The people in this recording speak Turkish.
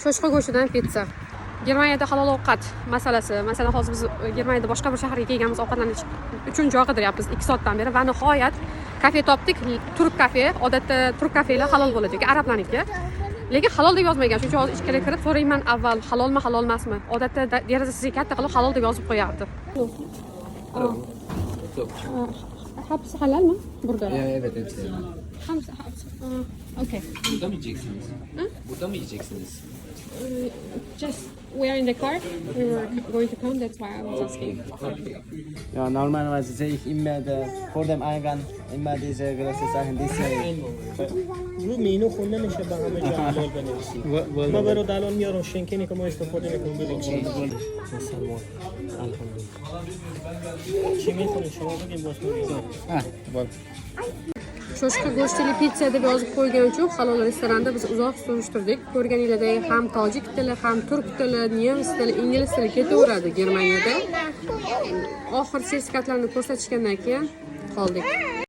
Shoshqa go'shtidan pitsa. Germaniyada halol ovqat masalasi. Masalan, hozir biz Germaniyada boshqa bir shaharga kelganmiz, ovqatlanish uchun joy qidiryapmiz 2 soatdan beri va nihoyat kafe topdik. Turk kafe. Odatda turk kafelar halol bo'ladi, arablarniki. Lekin halol deb yozmagan. Shuning uchun hozir ichkariga kirib so'rayman avval halolmi, halol emasmi. Odatda derazasiga katta qilib halol deb yozib qo'yardi. Hepsi halal mi? Burada. Evet hepsi. Hepsi. Okay. Burada mı yiyeceksiniz? Burada mı yiyeceksiniz? Just we are in the car. We were going to come. That's why I was asking. Ja, normalerweise sehe ich immer vor dem Eingang immer diese großen Sachen, diese. رو مینو خونده میشه به همه جا حلال بنویسید. ما برات الان میارم شنکنی که ما استفاده میکنیم ببین چی سلمان الحمدلله چی میخونی شما بگیم باز میگیم Ah, bak. Shoshqa go'shtli pitsa deb yozib qo'ygan uchun halol restoranda biz uzoq surishtirdik. Ko'rganinglardek ham tojik tili, ham turk tili, nemis tili, ingliz tili ketaveradi Germaniyada. Oxir sertifikatlarni ko'rsatishgandan keyin qoldik.